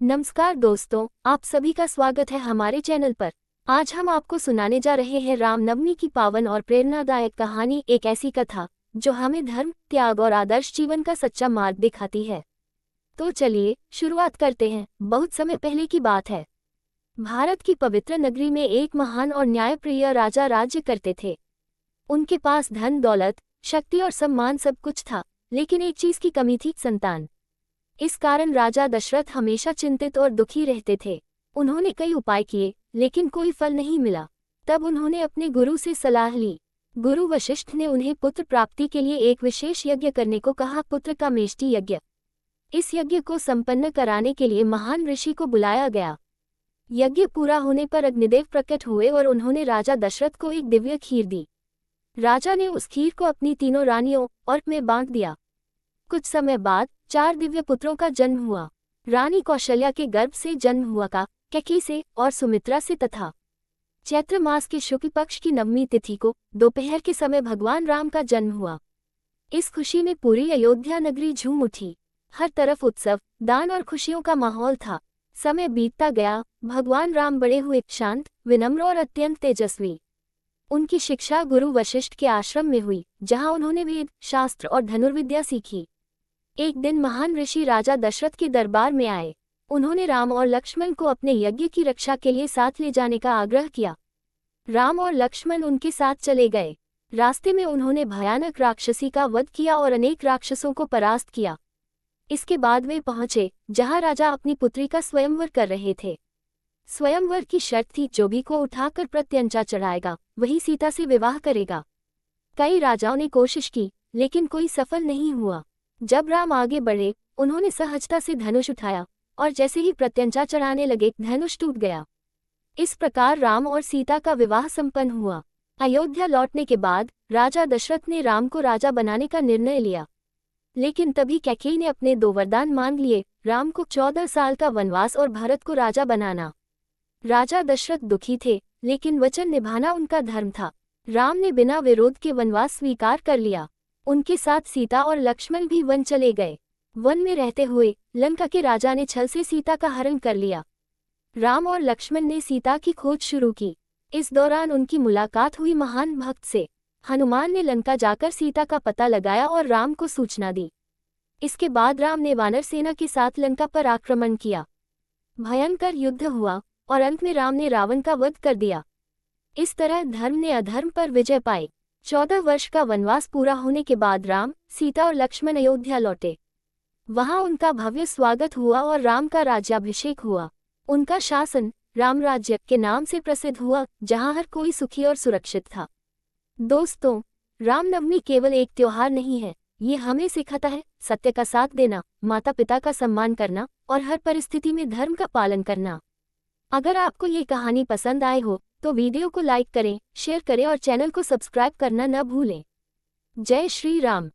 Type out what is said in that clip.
नमस्कार दोस्तों, आप सभी का स्वागत है हमारे चैनल पर। आज हम आपको सुनाने जा रहे हैं रामनवमी की पावन और प्रेरणादायक कहानी, एक ऐसी कथा जो हमें धर्म, त्याग और आदर्श जीवन का सच्चा मार्ग दिखाती है। तो चलिए शुरुआत करते हैं। बहुत समय पहले की बात है। भारत की पवित्र नगरी में एक महान और न्यायप्रिय राजा राज्य करते थे। उनके पास धन, दौलत, शक्ति और सम्मान सब कुछ था, लेकिन एक चीज की कमी थी, संतान। इस कारण राजा दशरथ हमेशा चिंतित और दुखी रहते थे। उन्होंने कई उपाय किए, लेकिन कोई फल नहीं मिला। तब उन्होंने अपने गुरु से सलाह ली। गुरु वशिष्ठ ने उन्हें पुत्र प्राप्ति के लिए एक विशेष यज्ञ करने को कहा, पुत्र का मेष्टि यज्ञ। इस यज्ञ को संपन्न कराने के लिए महान ऋषि को बुलाया गया। यज्ञ पूरा होने पर अग्निदेव प्रकट हुए और उन्होंने राजा दशरथ को एक दिव्य खीर दी। राजा ने उस खीर को अपनी तीनों रानियों और में बांट दिया। कुछ समय बाद 4 दिव्य पुत्रों का जन्म हुआ। रानी कौशल्या के गर्भ से जन्म हुआ, कैकेयी से और सुमित्रा से, तथा चैत्र मास के शुक्ल पक्ष की नवमी तिथि को दोपहर के समय भगवान राम का जन्म हुआ। इस खुशी में पूरी अयोध्या नगरी झूम उठी। हर तरफ उत्सव, दान और खुशियों का माहौल था। समय बीतता गया, भगवान राम बड़े हुए, शांत, विनम्र और अत्यंत तेजस्वी। उनकी शिक्षा गुरु वशिष्ठ के आश्रम में हुई, जहां उन्होंने वेद, शास्त्र और धनुर्विद्या सीखी। एक दिन महान ऋषि राजा दशरथ के दरबार में आए। उन्होंने राम और लक्ष्मण को अपने यज्ञ की रक्षा के लिए साथ ले जाने का आग्रह किया। राम और लक्ष्मण उनके साथ चले गए। रास्ते में उन्होंने भयानक राक्षसी का वध किया और अनेक राक्षसों को परास्त किया। इसके बाद वे पहुंचे जहां राजा अपनी पुत्री का स्वयंवर कर रहे थे। स्वयंवर की शर्त थी, जो भी को उठाकर प्रत्यंचा चढ़ाएगा वही सीता से विवाह करेगा। कई राजाओं ने कोशिश की, लेकिन कोई सफल नहीं हुआ। जब राम आगे बढ़े, उन्होंने सहजता से धनुष उठाया और जैसे ही प्रत्यंचा चढ़ाने लगे, धनुष टूट गया। इस प्रकार राम और सीता का विवाह संपन्न हुआ। अयोध्या लौटने के बाद राजा दशरथ ने राम को राजा बनाने का निर्णय लिया, लेकिन तभी कैकेयी ने अपने 2 वरदान मांग लिए, राम को 14 साल का वनवास और भरत को राजा बनाना। राजा दशरथ दुखी थे, लेकिन वचन निभाना उनका धर्म था। राम ने बिना विरोध के वनवास स्वीकार कर लिया। उनके साथ सीता और लक्ष्मण भी वन चले गए। वन में रहते हुए लंका के राजा ने छल से सीता का हरण कर लिया। राम और लक्ष्मण ने सीता की खोज शुरू की। इस दौरान उनकी मुलाकात हुई महान भक्त से। हनुमान ने लंका जाकर सीता का पता लगाया और राम को सूचना दी। इसके बाद राम ने वानर सेना के साथ लंका पर आक्रमण किया। भयंकर युद्ध हुआ और अंत में राम ने रावण का वध कर दिया। इस तरह धर्म ने अधर्म पर विजय पाई। 14 वर्ष का वनवास पूरा होने के बाद राम, सीता और लक्ष्मण अयोध्या लौटे। वहां उनका भव्य स्वागत हुआ और राम का राज्याभिषेक हुआ। उनका शासन राम राज्य के नाम से प्रसिद्ध हुआ, जहां हर कोई सुखी और सुरक्षित था। दोस्तों, रामनवमी केवल एक त्योहार नहीं है, ये हमें सिखाता है सत्य का साथ देना, माता पिता का सम्मान करना और हर परिस्थिति में धर्म का पालन करना। अगर आपको ये कहानी पसंद आए हो तो वीडियो को लाइक करें, शेयर करें और चैनल को सब्सक्राइब करना न भूलें। जय श्री राम।